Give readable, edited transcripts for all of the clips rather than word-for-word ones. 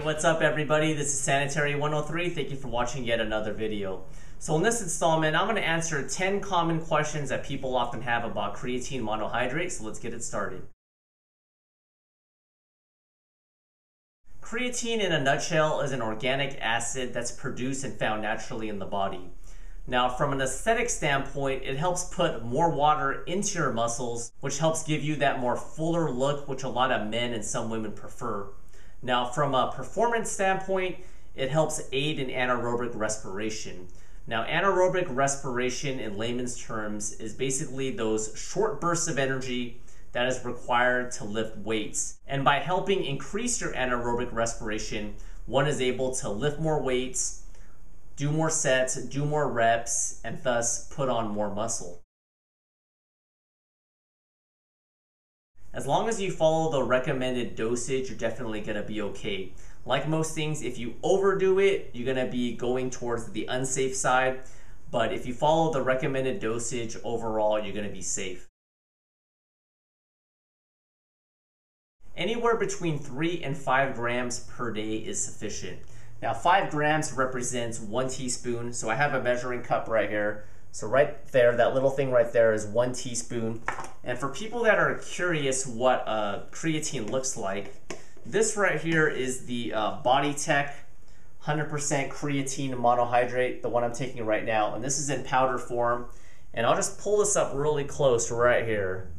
what's up everybody? This is Sanitary 103. Thank you for watching yet another video. So in this installment, I'm going to answer 10 common questions that people often have about creatine monohydrate. So let's get it started. Creatine in a nutshell is an organic acid that's produced and found naturally in the body. Now from an aesthetic standpoint, it helps put more water into your muscles, which helps give you that more fuller look, which a lot of men and some women prefer. Now from a performance standpoint, it helps aid in anaerobic respiration. Now anaerobic respiration in layman's terms is basically those short bursts of energy that is required to lift weights. And by helping increase your anaerobic respiration, one is able to lift more weights, do more sets, do more reps, and thus put on more muscle. As long as you follow the recommended dosage, you're definitely going to be okay. Like most things, if you overdo it, you're going to be going towards the unsafe side. But if you follow the recommended dosage, overall, you're going to be safe. Anywhere between 3 and 5 grams per day is sufficient. Now 5 grams represents 1 teaspoon. So I have a measuring cup right here. So right there, that little thing right there is 1 teaspoon. And for people that are curious what creatine looks like, this right here is the Body Tech 100% creatine monohydrate, the one I'm taking right now. And this is in powder form. And I'll just pull this up really close right here.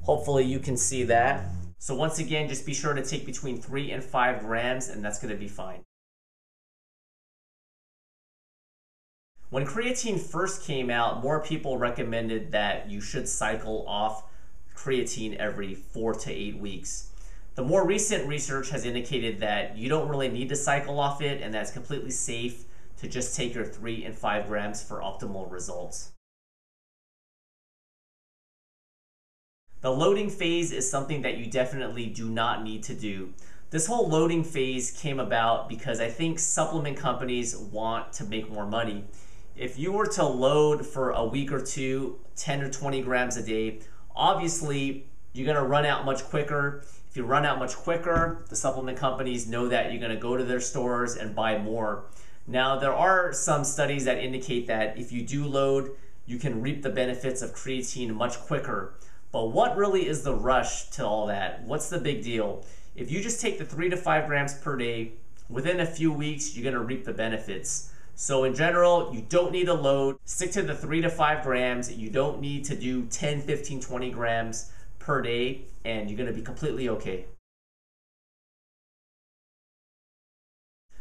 Hopefully you can see that. So once again, just be sure to take between 3 and 5 grams, and that's going to be fine. When creatine first came out, more people recommended that you should cycle off creatine every 4 to 8 weeks. The more recent research has indicated that you don't really need to cycle off it, and that's completely safe to just take your 3 and 5 grams for optimal results. The loading phase is something that you definitely do not need to do. This whole loading phase came about because I think supplement companies want to make more money. If you were to load for a week or two, 10 or 20 grams a day, obviously you're going to run out much quicker. If you run out much quicker, the supplement companies know that you're going to go to their stores and buy more. Now there are some studies that indicate that if you do load, you can reap the benefits of creatine much quicker. But what really is the rush to all that? What's the big deal? If you just take the 3 to 5 grams per day, within a few weeks, you're going to reap the benefits. So in general, you don't need a load. Stick to the 3 to 5 grams. You don't need to do 10, 15, 20 grams per day, and you're going to be completely okay.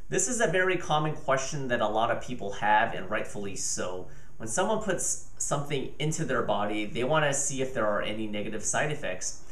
This is a very common question that a lot of people have, and rightfully so. When someone puts something into their body, they want to see if there are any negative side effects.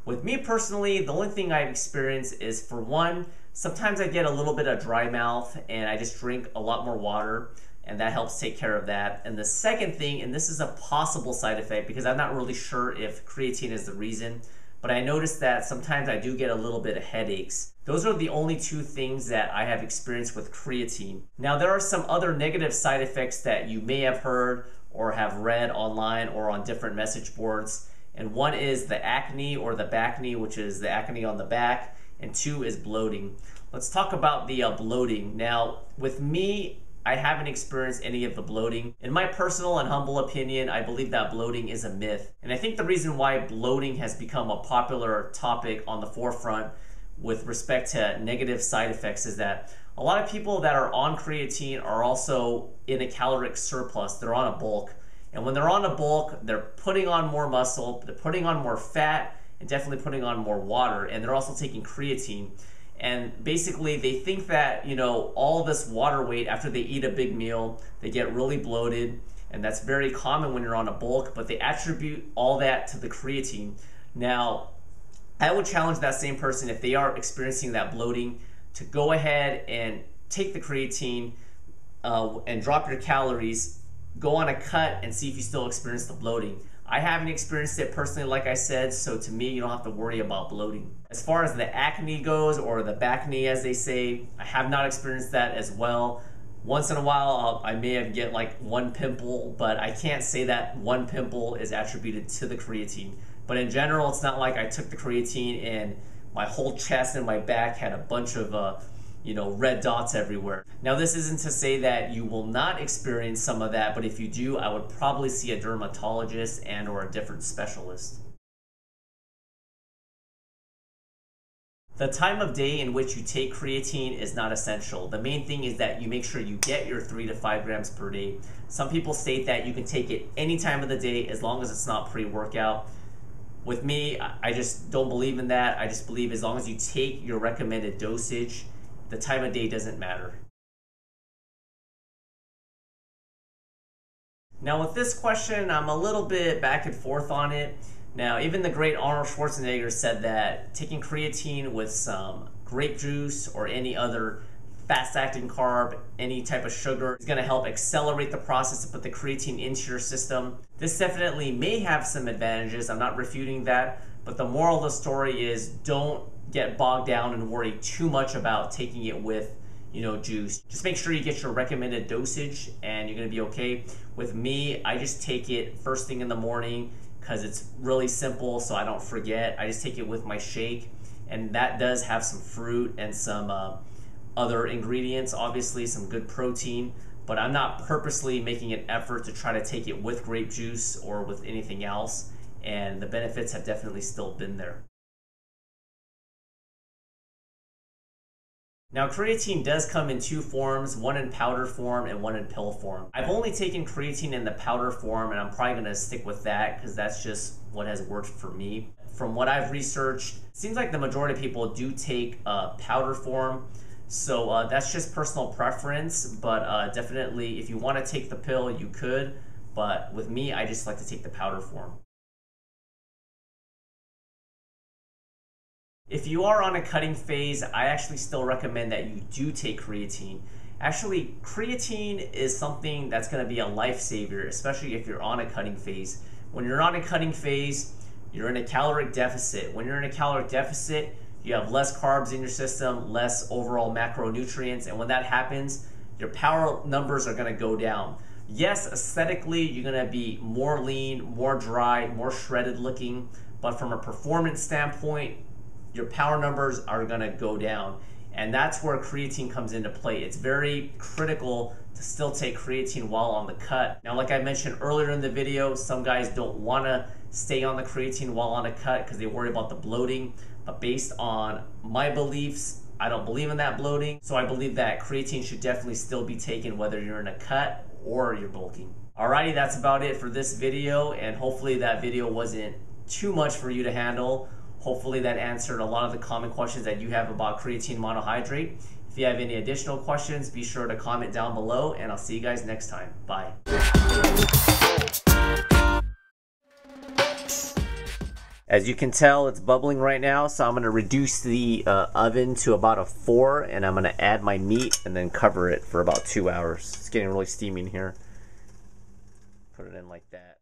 With me personally, the only thing I've experienced is, for one, sometimes I get a little bit of dry mouth and I just drink a lot more water, and that helps take care of that. And the second thing, and this is a possible side effect because I'm not really sure if creatine is the reason, but I noticed that sometimes I do get a little bit of headaches. Those are the only 2 things that I have experienced with creatine. Now there are some other negative side effects that you may have heard or have read online or on different message boards. And one is the acne or the backne, which is the acne on the back, and 2 is bloating. Let's talk about the bloating. Now with me, I haven't experienced any of the bloating. In my personal and humble opinion, I believe that bloating is a myth. And I think the reason why bloating has become a popular topic on the forefront with respect to negative side effects is that a lot of people that are on creatine are also in a caloric surplus. They're on a bulk. And when they're on a bulk, they're putting on more muscle, they're putting on more fat, and definitely putting on more water. And they're also taking creatine. And basically they think that, you know, all this water weight after they eat a big meal, they get really bloated, and that's very common when you're on a bulk, but they attribute all that to the creatine. Now, I would challenge that same person, if they are experiencing that bloating, to go ahead and take the creatine and drop your calories, go on a cut and see if you still experience the bloating. I haven't experienced it personally, like I said, so to me, you don't have to worry about bloating. As far as the acne goes, or the backne as they say, I have not experienced that as well. Once in a while, I may have get like 1 pimple, but I can't say that 1 pimple is attributed to the creatine. But in general, it's not like I took the creatine and my whole chest and my back had a bunch of red dots everywhere. Now, this isn't to say that you will not experience some of that, but if you do, I would probably see a dermatologist and or a different specialist. The time of day in which you take creatine is not essential. The main thing is that you make sure you get your 3 to 5 grams per day. Some people state that you can take it any time of the day as long as it's not pre-workout. With me, I just don't believe in that. I just believe as long as you take your recommended dosage, the time of day doesn't matter. Now with this question, I'm a little bit back and forth on it. Now, even the great Arnold Schwarzenegger said that taking creatine with some grape juice or any other fast-acting carb, any type of sugar, is going to help accelerate the process to put the creatine into your system. This definitely may have some advantages. I'm not refuting that, but the moral of the story is don't get bogged down and worry too much about taking it with juice. Just make sure you get your recommended dosage and you're going to be okay. With me, I just take it first thing in the morning because it's really simple, so I don't forget. I just take it with my shake, and that does have some fruit and some other ingredients, obviously some good protein, but I'm not purposely making an effort to try to take it with grape juice or with anything else, and the benefits have definitely still been there. Now, creatine does come in 2 forms, one in powder form and one in pill form. I've only taken creatine in the powder form, and I'm probably gonna stick with that because that's just what has worked for me. From what I've researched, it seems like the majority of people do take powder form. So that's just personal preference, but definitely if you wanna take the pill, you could. But with me, I just like to take the powder form. If you are on a cutting phase, I actually still recommend that you do take creatine. Actually, creatine is something that's going to be a lifesaver, especially if you're on a cutting phase. When you're on a cutting phase, you're in a caloric deficit. When you're in a caloric deficit, you have less carbs in your system, less overall macronutrients, and when that happens, your power numbers are going to go down. Yes, aesthetically, you're going to be more lean, more dry, more shredded looking, but from a performance standpoint, your power numbers are gonna go down. And that's where creatine comes into play. It's very critical to still take creatine while on the cut. Now, like I mentioned earlier in the video, some guys don't wanna stay on the creatine while on a cut because they worry about the bloating. But based on my beliefs, I don't believe in that bloating. So I believe that creatine should definitely still be taken whether you're in a cut or you're bulking. Alrighty, that's about it for this video. And hopefully that video wasn't too much for you to handle. Hopefully that answered a lot of the common questions that you have about creatine monohydrate. If you have any additional questions, be sure to comment down below, and I'll see you guys next time. Bye. As you can tell, it's bubbling right now, so I'm going to reduce the oven to about a 4, and I'm going to add my meat and then cover it for about 2 hours. It's getting really steamy in here. Put it in like that.